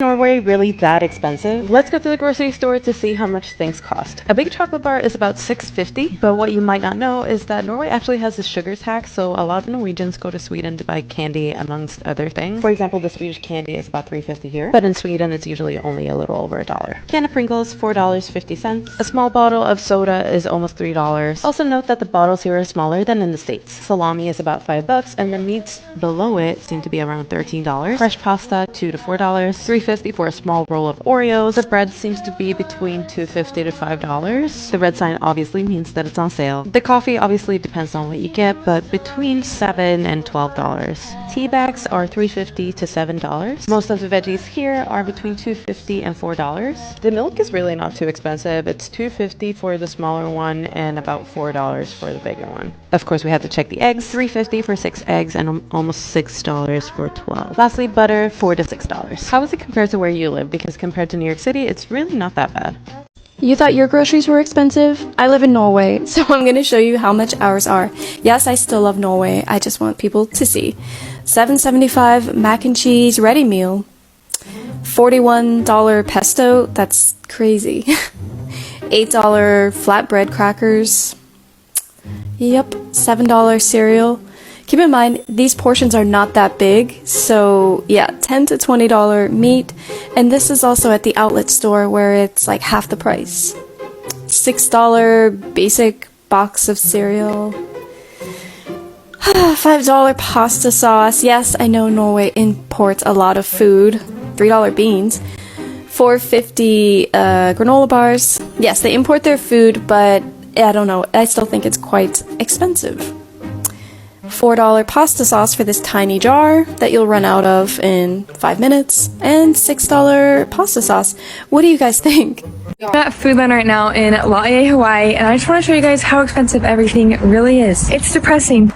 Norway really that expensive? Let's go to the grocery store to see how much things cost. A big chocolate bar is about $6.50, but what you might not know is that Norway actually has a sugar tax, so a lot of Norwegians go to Sweden to buy candy amongst other things. For example, the Swedish candy is about $3.50 here, but in Sweden it's usually only a little over $1. Can of Pringles, $4.50. A small bottle of soda is almost $3. Also note that the bottles here are smaller than in the States. Salami is about $5, and the meats below it seem to be around $13. Fresh pasta, $2 to $4. $3.50 for a small roll of Oreos. The bread seems to be between $2.50 to $5. The red sign obviously means that it's on sale. The coffee obviously depends on what you get, but between $7 and $12. Tea bags are $3.50 to $7. Most of the veggies here are between $2.50 and $4. The milk is really not too expensive. It's $2.50 for the smaller one and about $4 for the bigger one. Of course, we have to check the eggs. $3.50 for 6 eggs and almost $6 for 12. Lastly, butter, $4 to $6. How is it compared to where you live? Because compared to New York City, it's really not that bad. You thought your groceries were expensive? I live in Norway, so I'm going to show you how much ours are. Yes, I still love Norway. I just want people to see. $7.75 mac and cheese ready meal. $41 pesto. That's crazy. $8 flatbread crackers. Yep, $7 cereal. Keep in mind, these portions are not that big, so yeah, $10 to $20 meat, and this is also at the outlet store where it's like half the price. $6 basic box of cereal. $5 pasta sauce. Yes, I know Norway imports a lot of food. $3 beans. $4.50 granola bars. Yes, they import their food, but I don't know, I still think it's quite expensive. $4 pasta sauce for this tiny jar that you'll run out of in 5 minutes, and $6 pasta sauce. What do you guys think? I'm at Foodland right now in Laie, Hawaii, and I just want to show you guys how expensive everything really is. It's depressing.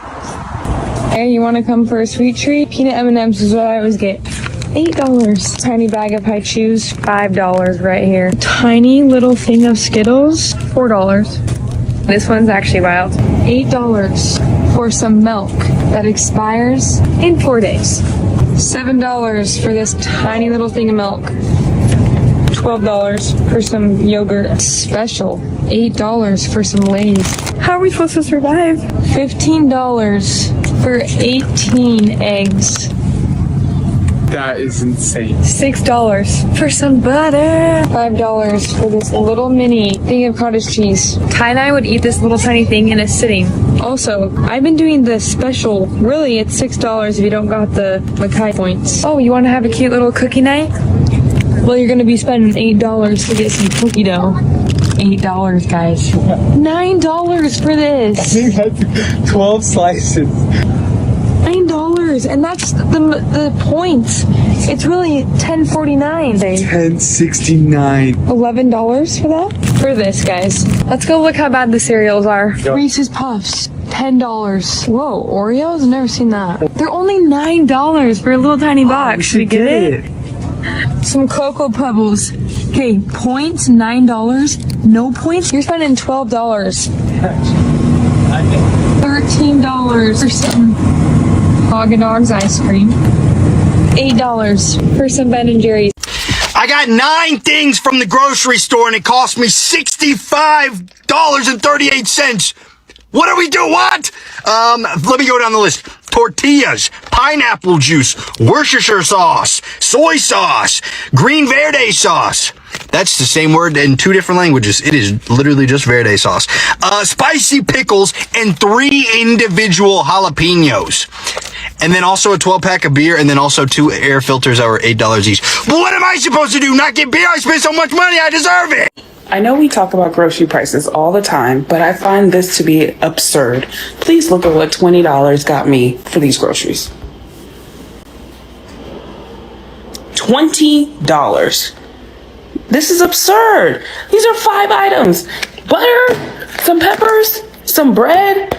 Hey, you want to come for a sweet treat? Peanut M&Ms is what I always get. $8. Tiny bag of high chews, $5 right here. Tiny little thing of Skittles, $4. This one's actually wild. $8 for some milk that expires in 4 days. $7 for this tiny little thing of milk. $12 for some yogurt special. $8 for some Lay's. How are we supposed to survive? $15 for 18 eggs. That is insane. $6 for some butter. $5 for this little mini thing of cottage cheese. Ty and I would eat this little tiny thing in a sitting. Also, I've been doing the special. Really, it's $6 if you don't got the Mackay points. Oh, you want to have a cute little cookie night? Well, you're going to be spending $8 to get some cookie dough. $8, guys. $9 for this. I think that's 12 slices. $9, and that's the points. It's really $10.49. $10.69. $11 for that? For this, guys. Let's go look how bad the cereals are. Yep. Reese's Puffs, $10. Whoa, Oreos? I've never seen that. They're only $9 for a little tiny box. We should get it. Some Cocoa Pebbles. Okay, points, $9. No points? You're spending $12. $13 for some Haagen-Dazs ice cream. $8 for some Ben & Jerry's. I got 9 things from the grocery store and it cost me $65.38. What do we do? What? Let me go down the list. Tortillas, pineapple juice, Worcestershire sauce, soy sauce, green verde sauce. That's the same word in 2 different languages. It is literally just verde sauce. Spicy pickles and 3 individual jalapenos. And then also a 12-pack of beer, and then also 2 air filters that were $8 each. But what am I supposed to do? Not get beer? I spent so much money, I deserve it! I know we talk about grocery prices all the time, but I find this to be absurd. Please look at what $20 got me for these groceries. $20. This is absurd. These are 5 items. Butter, some peppers, some bread.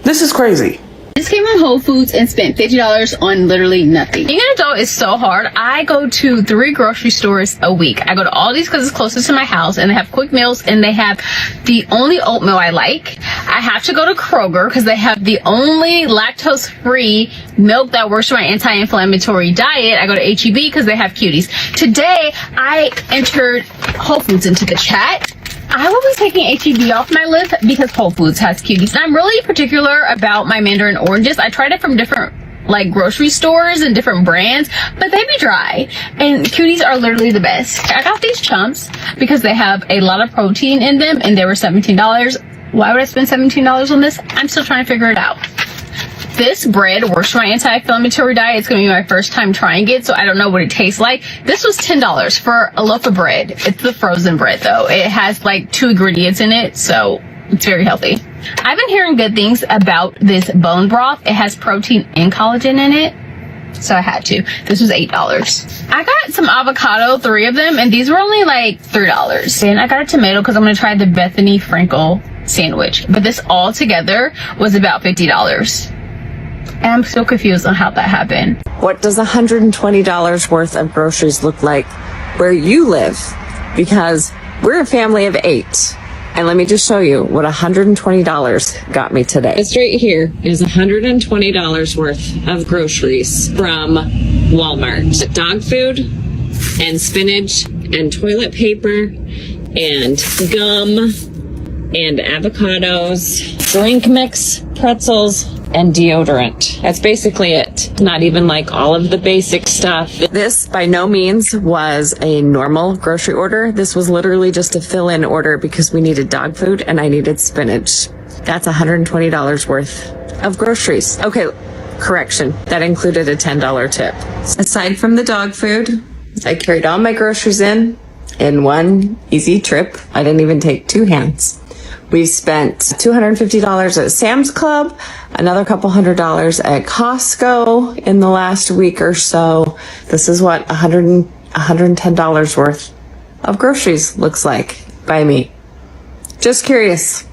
This is crazy. Just came from Whole Foods and spent $50 on literally nothing. Being an adult is so hard. I go to 3 grocery stores a week. I go to Aldi's because it's closest to my house, and they have quick meals, and they have the only oatmeal I like. I have to go to Kroger because they have the only lactose-free milk that works for my anti-inflammatory diet. I go to HEB because they have cuties. Today, I entered Whole Foods into the chat. I will be taking HEB off my list because Whole Foods has cuties. And I'm really particular about my mandarin oranges. I tried it from different like grocery stores and different brands, but they be dry. And cuties are literally the best. I got these chumps because they have a lot of protein in them, and they were $17. Why would I spend $17 on this? I'm still trying to figure it out. This bread works for my anti-inflammatory diet. It's going to be my first time trying it, so I don't know what it tastes like. This was $10 for a loaf of bread. It's the frozen bread, though. It has like 2 ingredients in it, so it's very healthy. I've been hearing good things about this bone broth. It has protein and collagen in it, so I had to. This was $8. I got some avocado, 3 of them, and these were only like $3. And I got a tomato because I'm going to try the Bethany Frankel sandwich. But this all together was about $50. And I'm still confused on how that happened. What does $120 worth of groceries look like where you live? Because we're a family of 8. And let me just show you what $120 got me today. This right here is $120 worth of groceries from Walmart. Dog food and spinach and toilet paper and gum and avocados, drink mix, pretzels, and deodorant. That's basically it. Not even like all of the basic stuff. This by no means was a normal grocery order. This was literally just a fill-in order because we needed dog food and I needed spinach. That's $120 worth of groceries. Okay, correction. That included a $10 tip. Aside from the dog food, I carried all my groceries in one easy trip. I didn't even take 2 hands. We've spent $250 at Sam's Club, another couple $100 at Costco in the last week or so. This is what $110 worth of groceries looks like by me. Just curious,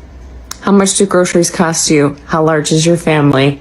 how much do groceries cost you? How large is your family?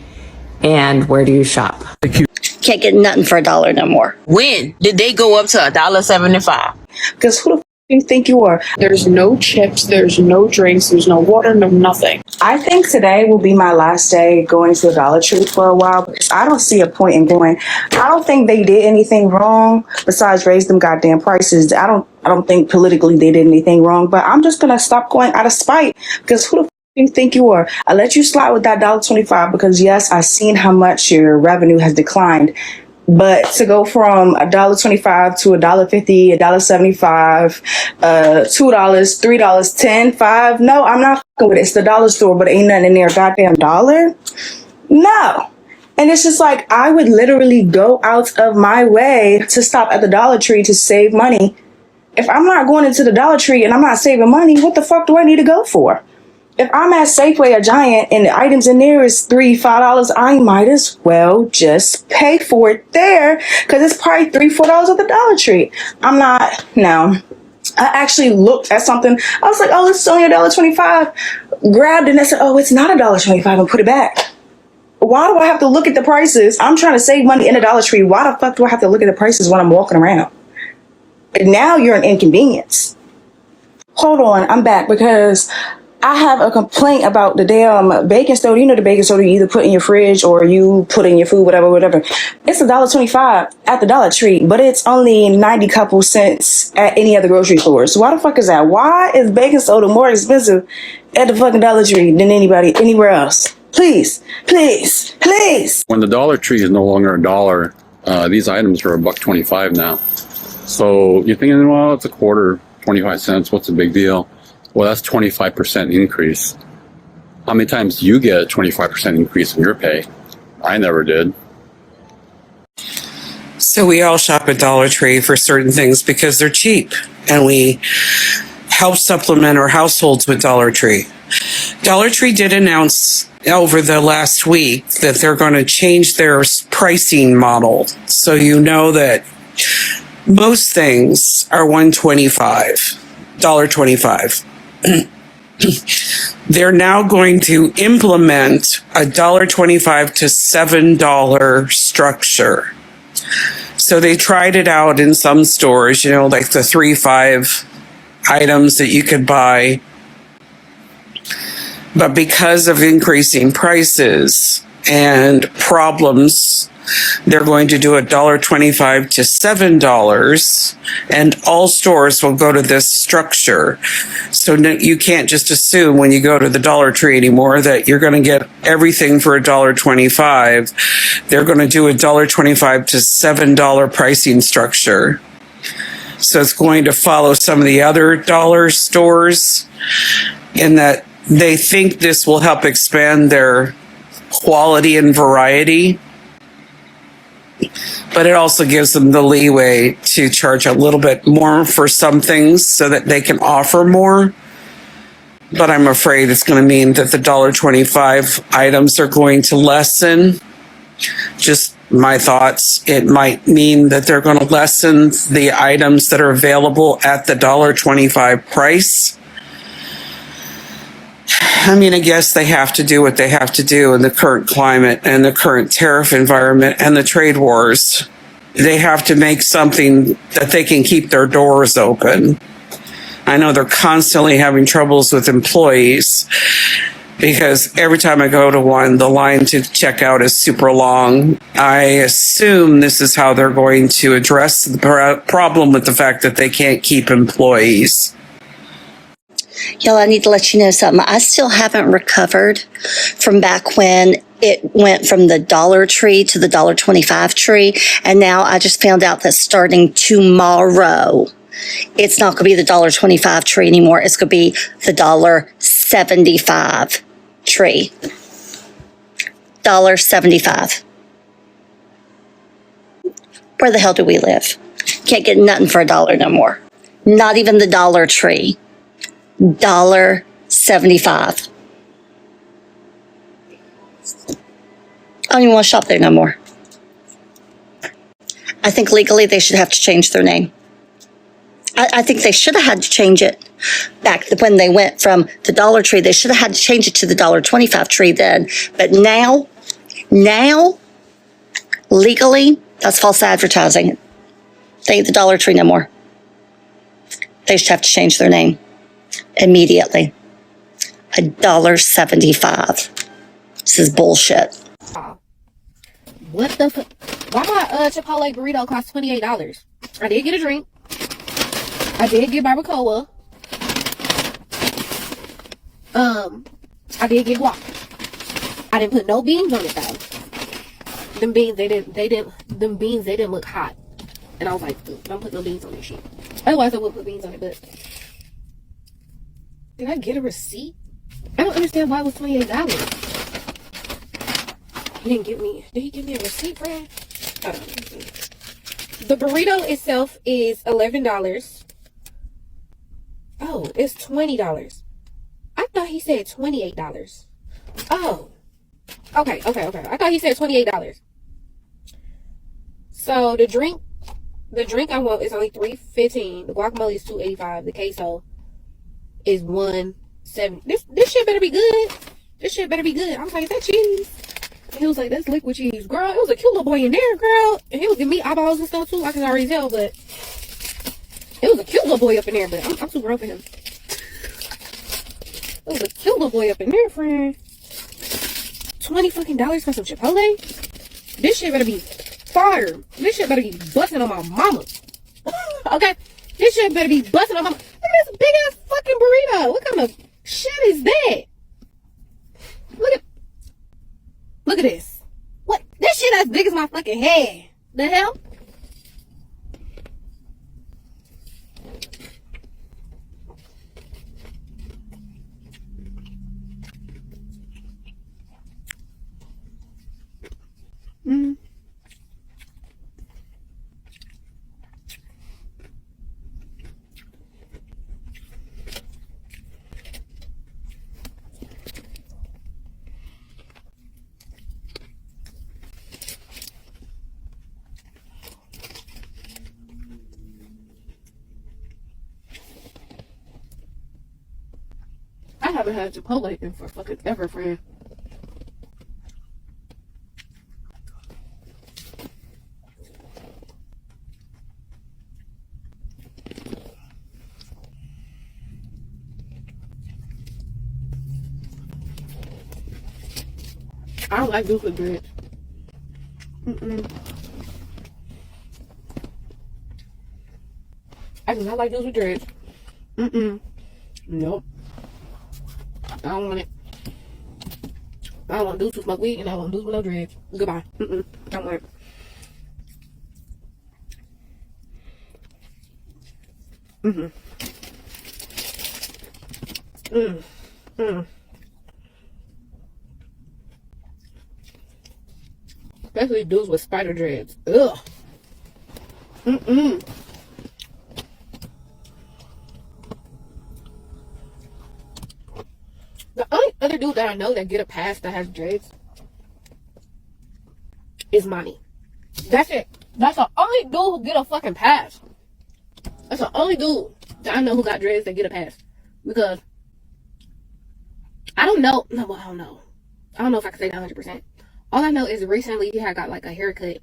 And where do you shop? Can't get nothing for $1 no more. When did they go up to $1.75? Because who the you think you are? There's no chips, there's no drinks, there's no water, no nothing. I think today will be my last day going to the Dollar Tree for a while because I don't see a point in going. I don't think they did anything wrong besides raise them goddamn prices. I don't think politically they did anything wrong, but I'm just gonna stop going out of spite because who the you think you are? I let you slide with that $1.25 because yes, I've seen how much your revenue has declined. But to go from $1.25 to $1.50, $1.75, $2, $3, $10, $5, no, I'm not fucking with it. It's the dollar store, but ain't nothing in there. Goddamn dollar? No. And it's just like I would literally go out of my way to stop at the Dollar Tree to save money. If I'm not going into the Dollar Tree and I'm not saving money, what the fuck do I need to go for? If I'm at Safeway or Giant and the items in there is $3, $5, I might as well just pay for it there because it's probably $3, $4 at the Dollar Tree. I'm not, no. I actually looked at something. I was like, oh, it's only $1.25. Grabbed it and I said, oh, it's not $1.25 and put it back. Why do I have to look at the prices? I'm trying to save money in the Dollar Tree. Why the fuck do I have to look at the prices when I'm walking around? And now you're an inconvenience. Hold on, I'm back because I have a complaint about the damn baking soda. You know the baking soda you either put in your fridge or you put in your food, whatever. It's $1.25 at the Dollar Tree, but it's only 90 couple cents at any other grocery store. So why the fuck is that? Why is baking soda more expensive at the fucking Dollar Tree than anywhere else? Please, please, please. When the Dollar Tree is no longer $1, these items are $1.25 now. So you're thinking, well, it's a quarter, 25 cents. What's the big deal? Well, that's 25% increase. How many times do you get a 25% increase in your pay? I never did. So we all shop at Dollar Tree for certain things because they're cheap, and we help supplement our households with Dollar Tree. Dollar Tree did announce over the last week that they're going to change their pricing model. So you know that most things are $1.25. they're now going to implement a $1.25 to $7 structure. So they tried it out in some stores, like the 3-5 items that you could buy. But because of increasing prices and problems, they're going to do a $1.25 to $7, and all stores will go to this structure. So you can't just assume when you go to the Dollar Tree anymore that you're going to get everything for $1.25. They're going to do a $1.25 to $7 pricing structure. So it's going to follow some of the other dollar stores in that they think this will help expand their quality and variety. But it also gives them the leeway to charge a little bit more for some things so that they can offer more. But I'm afraid it's going to mean that the $1.25 items are going to lessen. Just my thoughts. It might mean that they're going to lessen the items that are available at the $1.25 price. I mean, I guess they have to do what they have to do in the current climate and the current tariff environment and the trade wars. They have to make something that they can keep their doors open. I know they're constantly having troubles with employees because every time I go to one, the line to check out is super long. I assume this is how they're going to address the problem with the fact that they can't keep employees. Y'all, I need to let you know something. I still haven't recovered from back when it went from the Dollar Tree to the $1.25 tree. And now I just found out that starting tomorrow, it's not going to be the $1.25 tree anymore. It's going to be the $1.75 tree. $1.75. Where the hell do we live? Can't get nothing for $1 no more. Not even the Dollar Tree. $1.75. I don't even want to shop there no more. I think legally they should have to change their name. I think they should have had to change it back when they went from the Dollar Tree. They should have had to change it to the $1.25 tree then. But now, legally, that's false advertising. They ain't the Dollar Tree no more. They should have to change their name immediately. $1.75. This is bullshit. What the fuck? Why my Chipotle burrito cost $28? I did get a drink. I did get barbacoa. I did get guac. I didn't put no beans on it though. Them beans they didn't look hot. And I was like, don't put no beans on this shit. Otherwise I would put beans on it, but did I get a receipt? I don't understand why it was $28. Did he give me a receipt, friend? The burrito itself is $11. Oh, it's $20. I thought he said $28. Oh. Okay. I thought he said $28. So the drink I want is only $3.15. The guacamole is $2.85. The queso is $1.70. This shit better be good. I was like, is that cheese? And he was like, that's liquid cheese, girl. It was a cute little boy in there, girl. And he was giving me eyeballs and stuff too. I can already tell, but it was a cute little boy up in there, but I'm too grown for him. It was a cute little boy up in there, friend. $20 fucking for some Chipotle? This shit better be fire. This shit better be busting on my mama. Okay? This shit better be busting on my mama. Look at this big ass fucking burrito. What kind of shit is that? Look at this. What? This shit as big as my fucking head. The hell? haven't had Chipotle in for fucking ever, friend. I don't like duplicate dreads. I do not like those with dreads. Nope. I don't want it. I don't want dudes who smoke weed, and I want dudes with no dreads. Goodbye. Don't want it. Especially dudes with spider dreads. Ugh. The only other dude that I know that get a pass that has dreads is Monty. That's it. That's the only dude who get a fucking pass. That's the only dude that I know who got dreads that get a pass. Because I don't know. No, well, I don't know. I don't know if I can say that 100%. All I know is recently he had got like a haircut.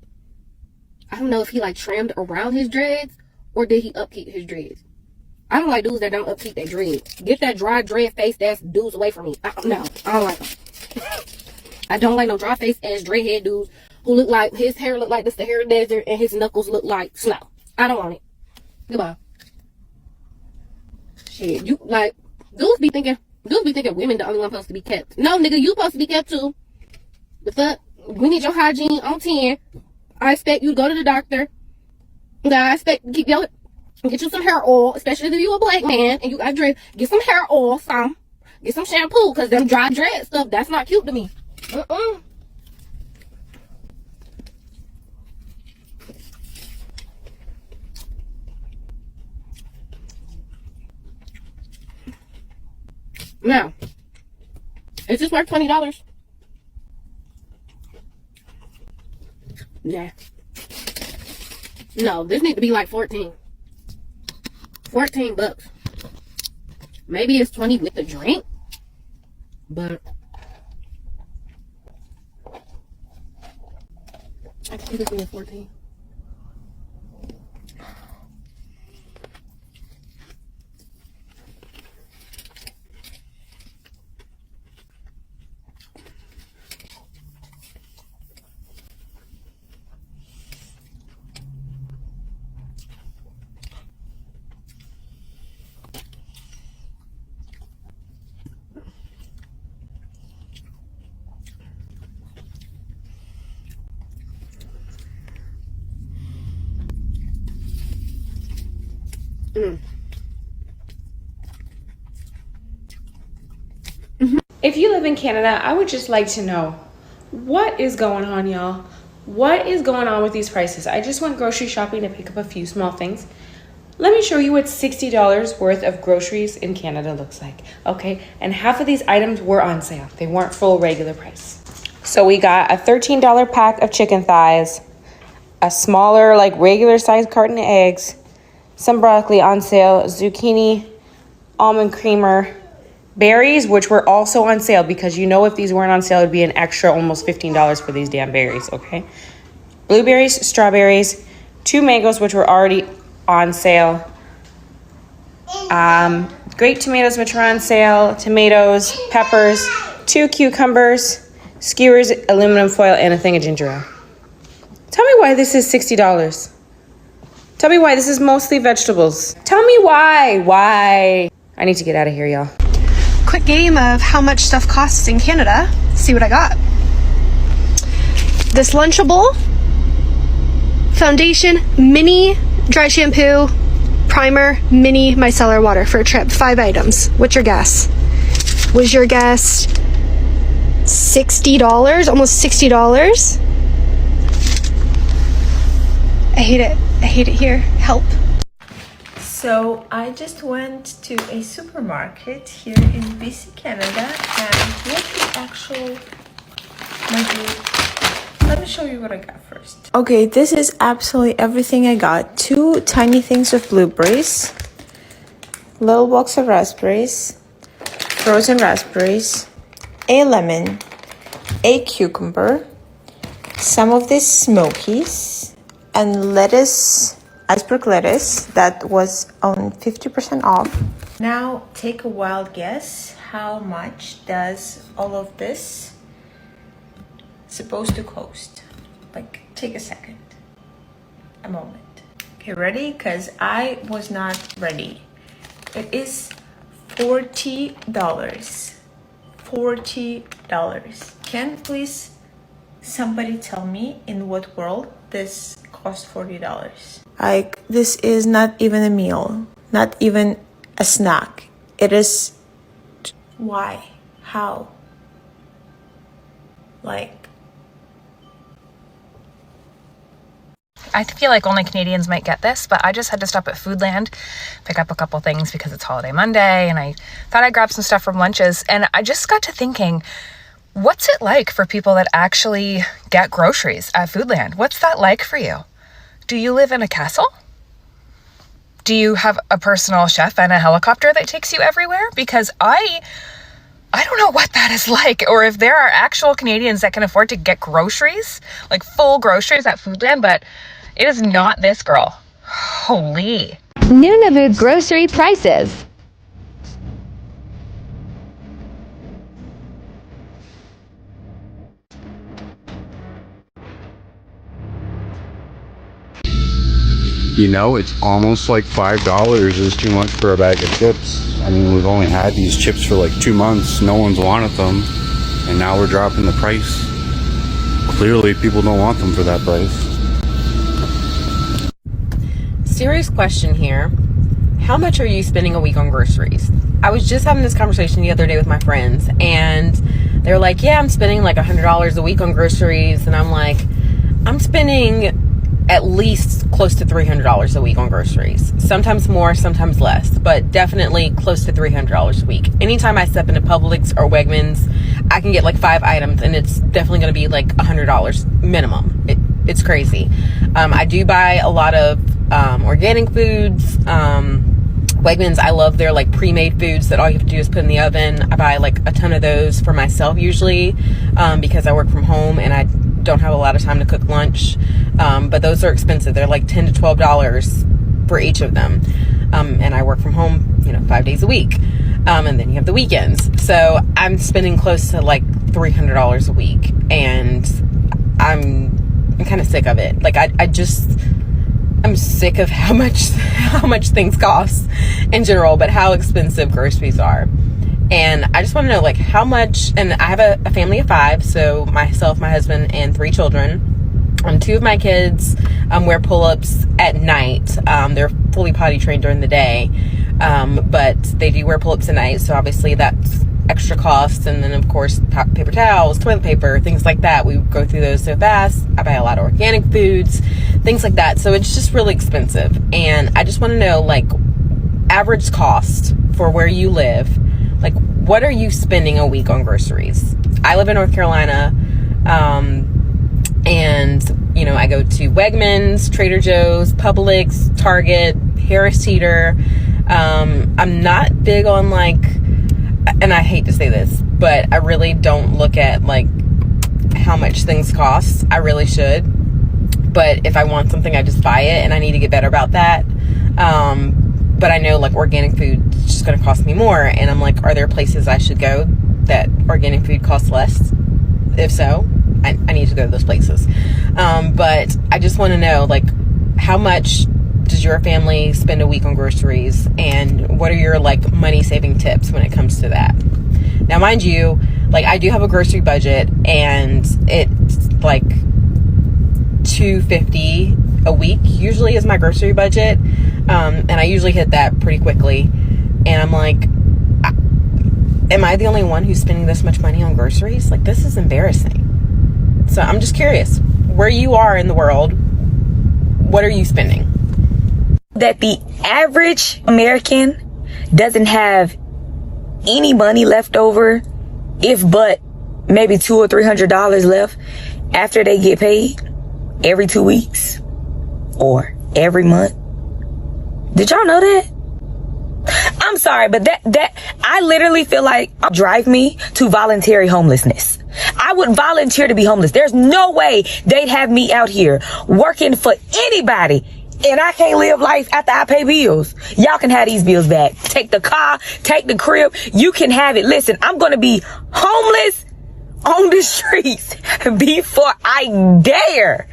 I don't know if he like trimmed around his dreads or did he upkeep his dreads. I don't like dudes that don't upkeep their dreads. Get that dry dread face ass dudes away from me. No, I don't like them. I don't like no dry face ass dreadhead dudes who look like his hair look like the Sahara Desert and his knuckles look like snow. I don't want it. Goodbye. Shit, you like dudes be thinking women the only one supposed to be kept. No, nigga, you supposed to be kept too. The fuck? We need your hygiene on 10. I expect you to go to the doctor. I expect get you some hair oil, especially if you a black man and you got dread. Get some hair oil, get some shampoo, cause them dry dread stuff, that's not cute to me. Now, is this worth $20? Yeah. No, this need to be like 14. 14 bucks. Maybe it's 20 with the drink. But I think this is 14. If you live in Canada, I would just like to know what is going on, y'all. What is going on with these prices? I just went grocery shopping to pick up a few small things. Let me show you what $60 worth of groceries in Canada looks like, okay? And half of these items were on sale. They weren't full regular price. So we got a $13 pack of chicken thighs, a smaller, like regular sized carton of eggs, some broccoli on sale, zucchini, almond creamer, berries, which were also on sale because you know if these weren't on sale, it'd be an extra almost $15 for these damn berries, okay? Blueberries, strawberries, 2 mangoes, which were already on sale. Grape tomatoes, which were on sale, tomatoes, peppers, 2 cucumbers, skewers, aluminum foil, and a thing of ginger ale. Tell me why this is $60. Tell me why this is mostly vegetables. Tell me why. I need to get out of here, y'all. Quick game of how much stuff costs in Canada. See what I got. This Lunchable foundation, mini dry shampoo, primer, mini micellar water for a trip. 5 items. What's your guess? Was your guess $60? Almost $60? I hate it. I hate it here. Help. So I just went to a supermarket here in BC, Canada, and what the actual let me show you what I got first. Okay, this is absolutely everything I got. 2 tiny things of blueberries, little box of raspberries, frozen raspberries, a lemon, a cucumber, some of these smokies, and lettuce, iceberg lettuce that was on 50% off. Now take a wild guess. How much does all of this supposed to cost? Like, take a second, a moment. Okay, ready? Because I was not ready. It is $40. $40. Can please somebody tell me in what world this costs $40? Like, this is not even a meal, not even a snack. It is. Why? How? Like, I feel like only Canadians might get this, but I just had to stop at Foodland, pick up a couple things because it's Holiday Monday, and I thought I'd grab some stuff from lunches, and I just got to thinking, what's it like for people that actually get groceries at Foodland? What's that like for you? Do you live in a castle? Do you have a personal chef and a helicopter that takes you everywhere? Because I don't know what that is like, or if there are actual Canadians that can afford to get groceries, like full groceries at Foodland, but it is not this girl. Holy. Nunavut grocery prices. You know, it's almost like $5 is too much for a bag of chips. I mean, we've only had these chips for like 2 months. No one's wanted them. And now we're dropping the price. Clearly, people don't want them for that price. Serious question here. How much are you spending a week on groceries? I was just having this conversation the other day with my friends, and they're like, yeah, I'm spending like $100 a week on groceries. And I'm like, I'm spending at least close to $300 a week on groceries. Sometimes more, sometimes less, but definitely close to $300 a week. Anytime I step into Publix or Wegmans, I can get like 5 items, and it's definitely going to be like $100 minimum. It's crazy. I do buy a lot of organic foods. Wegmans, I love their like pre-made foods that all you have to do is put in the oven. I buy like a ton of those for myself usually, because I work from home and I don't have a lot of time to cook lunch. But those are expensive. They're like $10 to $12 for each of them. And I work from home, 5 days a week. And then you have the weekends. So I'm spending close to like $300 a week, and I'm kind of sick of it. Like I'm sick of how much things cost in general, but how expensive groceries are. And I just want to know, like, how much, and I have a family of 5, so myself, my husband, and 3 children. 2 of my kids wear pull-ups at night. They're fully potty trained during the day, but they do wear pull-ups at night, so obviously that's extra cost. And then, of course, paper towels, toilet paper, things like that. We go through those so fast. I buy a lot of organic foods, things like that. So it's just really expensive. And I just want to know, like, average cost for where you live. Like, what are you spending a week on groceries? I live in North Carolina, and, I go to Wegmans, Trader Joe's, Publix, Target, Harris Teeter. I'm not big on, like, and I hate to say this, but I really don't look at, like, how much things cost. I really should. But if I want something, I just buy it, and I need to get better about that. But I know, like, organic food is just going to cost me more. And I'm like, are there places I should go that organic food costs less? If so, I need to go to those places. But I just want to know, like, how much does your family spend a week on groceries? And what are your, like, money-saving tips when it comes to that? Now, mind you, like, I do have a grocery budget, and it's, like, $250 a week usually is my grocery budget. And I usually hit that pretty quickly. And I'm like, am I the only one who's spending this much money on groceries? Like, this is embarrassing. So I'm just curious, where you are in the world, what are you spending? That the average American doesn't have any money left over, if but maybe $200 or $300 left after they get paid every 2 weeks or every month. Did y'all know that? I'm sorry, but that I literally feel like drive me to voluntary homelessness. I would volunteer to be homeless. There's no way they'd have me out here working for anybody and I can't live life after I pay bills. Y'all can have these bills back. Take the car, take the crib. You can have it. Listen, I'm going to be homeless on the streets before I dare.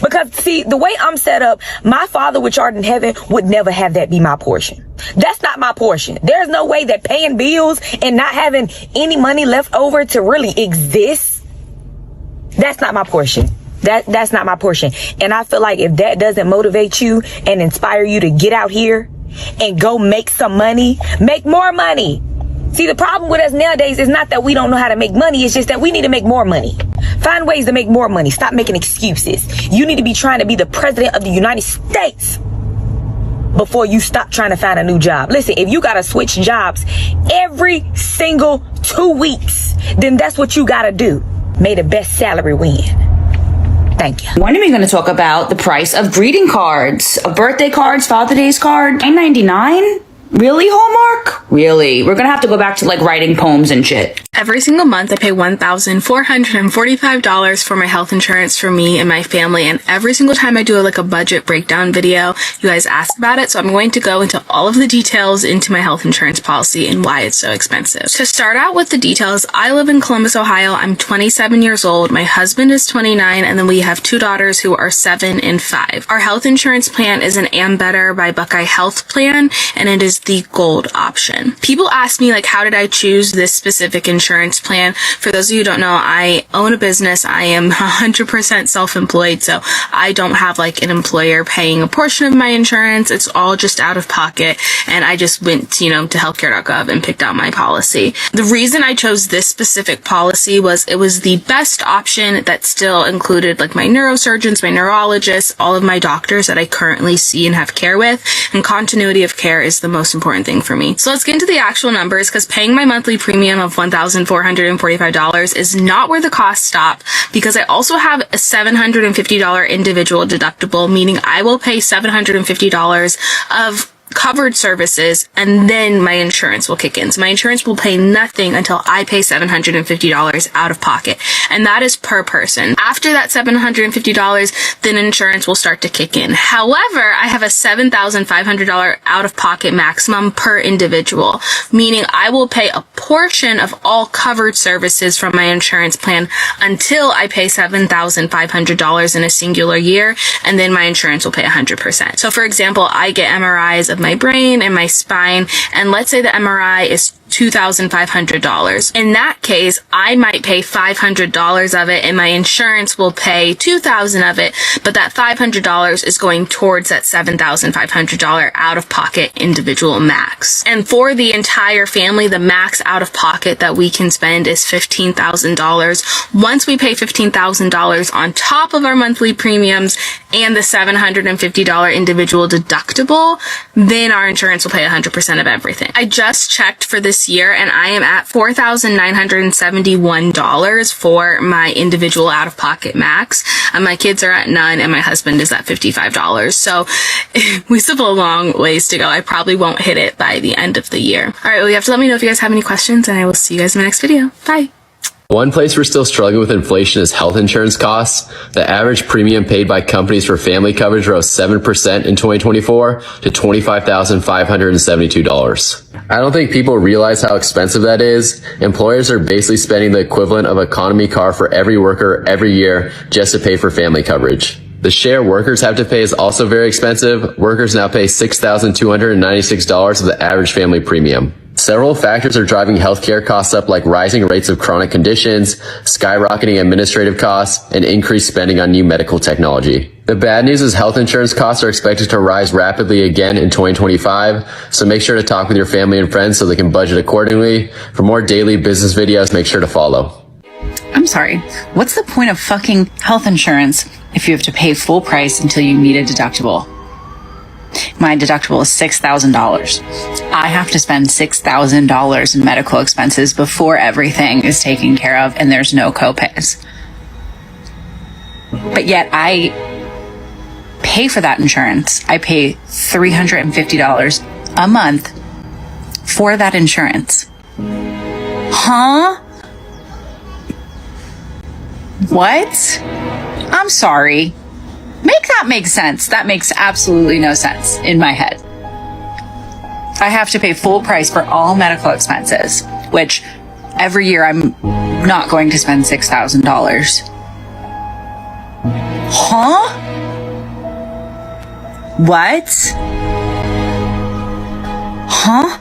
Because see, the way I'm set up, my Father which art in heaven would never have that be my portion. That's not my portion. There's no way that paying bills and not having any money left over to really exist, that's not my portion. That's not my portion. And I feel like if that doesn't motivate you and inspire you to get out here and go make some money, make more money. See, the problem with us nowadays is not that we don't know how to make money. It's just that we need to make more money. Find ways to make more money. Stop making excuses. You need to be trying to be the president of the United States before you stop trying to find a new job. Listen, if you got to switch jobs every single 2 weeks, then that's what you got to do. May the best salary win. Thank you. When are we going to talk about the price of greeting cards? Birthday cards, Father's Day card, $9.99? Really, Hallmark? Really? We're gonna have to go back to like writing poems and shit. Every single month I pay $1,445 for my health insurance for me and my family, and every single time I do like a budget breakdown video, you guys ask about it, so I'm going to go into all of the details into my health insurance policy and why it's so expensive. To start out with the details, I live in Columbus, Ohio. I'm 27 years old. My husband is 29, and then we have 2 daughters who are 7 and 5. Our health insurance plan is an Am Better by Buckeye Health plan, and it is the gold option. People ask me like, how did I choose this specific insurance plan? For those of you who don't know, I own a business. I am 100% self-employed, so I don't have like an employer paying a portion of my insurance. It's all just out of pocket, and I just went, to healthcare.gov and picked out my policy. The reason I chose this specific policy was it was the best option that still included like my neurosurgeons, my neurologists, all of my doctors that I currently see and have care with, and continuity of care is the most important thing for me. So let's get into the actual numbers, because paying my monthly premium of $1,445 is not where the costs stop, because I also have a $750 individual deductible, meaning I will pay $750 of covered services, and then my insurance will kick in. So my insurance will pay nothing until I pay $750 out of pocket, and that is per person. After that $750, then insurance will start to kick in. However, I have a $7,500 out of pocket maximum per individual, meaning I will pay a portion of all covered services from my insurance plan until I pay $7,500 in a singular year, and then my insurance will pay 100%. So for example, I get MRIs of my brain and my spine, and let's say the MRI is $2,500. In that case, I might pay $500 of it and my insurance will pay $2,000 of it, but that $500 is going towards that $7,500 out of pocket individual max. And for the entire family, the max out of pocket that we can spend is $15,000. Once we pay $15,000 on top of our monthly premiums and the $750 individual deductible, then our insurance will pay 100% of everything. I just checked for this year, and I am at $4,971 for my individual out-of-pocket max. My kids are at none, and my husband is at $55. So we still have a long ways to go. I probably won't hit it by the end of the year. All right, well, you have to let me know if you guys have any questions, and I will see you guys in my next video. Bye. One place we're still struggling with inflation is health insurance costs. The average premium paid by companies for family coverage rose 7% in 2024 to $25,572. I don't think people realize how expensive that is. Employers are basically spending the equivalent of an economy car for every worker every year just to pay for family coverage. The share workers have to pay is also very expensive. Workers now pay $6,296 of the average family premium. Several factors are driving healthcare costs up, like rising rates of chronic conditions, skyrocketing administrative costs, and increased spending on new medical technology. The bad news is health insurance costs are expected to rise rapidly again in 2025, so make sure to talk with your family and friends so they can budget accordingly. For more daily business videos, make sure to follow. I'm sorry, what's the point of fucking health insurance if you have to pay full price until you meet a deductible? My deductible is $6,000. I have to spend $6,000 in medical expenses before everything is taken care of and there's no copays. But yet I pay for that insurance. I pay $350 a month for that insurance. Huh? What? I'm sorry. Make that make sense. That makes absolutely no sense in my head. I have to pay full price for all medical expenses, which every year I'm not going to spend $6,000. Huh? What? Huh?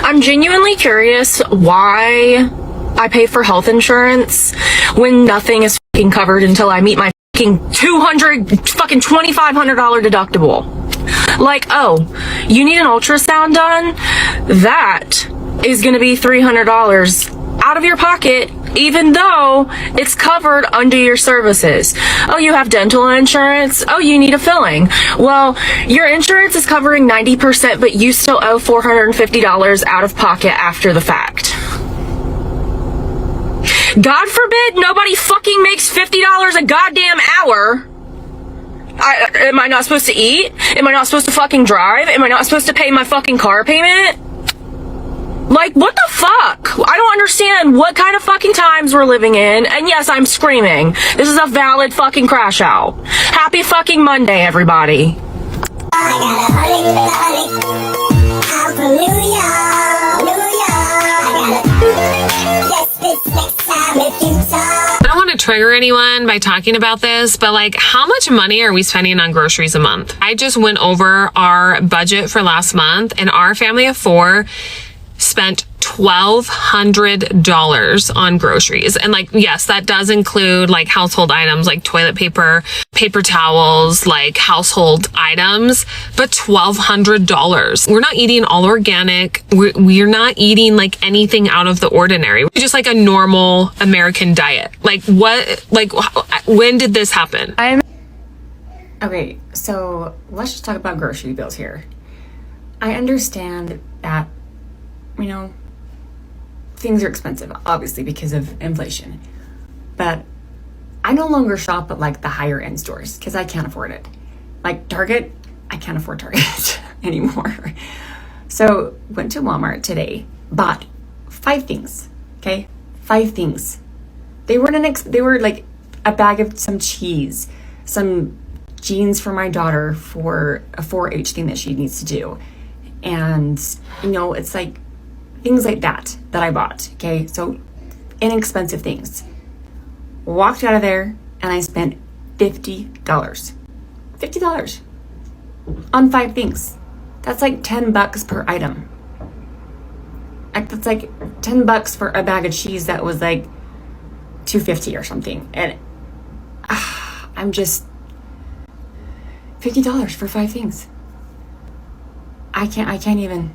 I'm genuinely curious why I pay for health insurance when nothing is fucking covered until I meet my fucking $2,500 deductible. Like, oh, you need an ultrasound done? That is going to be $300 out of your pocket, even though it's covered under your services. Oh, you have dental insurance? Oh, you need a filling. Well, your insurance is covering 90%, but you still owe $450 out of pocket after the fact. God forbid nobody fucking makes $50 a goddamn hour. Am I not supposed to eat? Am I not supposed to fucking drive? Am I not supposed to pay my fucking car payment? Like, what the fuck? I don't understand what kind of fucking times we're living in. And yes, I'm screaming. This is a valid fucking crash out. Happy fucking Monday, everybody. I don't want to trigger anyone by talking about this, but like, how much money are we spending on groceries a month? I just went over our budget for last month, and our family of 4 spent $1,200 on groceries. And like, yes, that does include like household items like toilet paper, paper towels, like household items, but $1,200. We're not eating all organic. We're not eating like anything out of the ordinary. We're just like a normal American diet. Like what, like when did this happen? Okay, so let's just talk about grocery bills here. I understand that, you know, things are expensive, obviously, because of inflation. But I no longer shop at like the higher end stores because I can't afford it. Like Target, I can't afford Target anymore. So went to Walmart today, bought 5 things. Okay, 5 things. They were they were like a bag of some cheese, some jeans for my daughter for a 4-H thing that she needs to do, and you know, it's like things like that I bought. Okay, so inexpensive things. Walked out of there and I spent $50. $50 on 5 things. That's like $10 per item. That's like $10 for a bag of cheese that was like $2.50 or something. And I'm just $50 for 5 things. I can't even.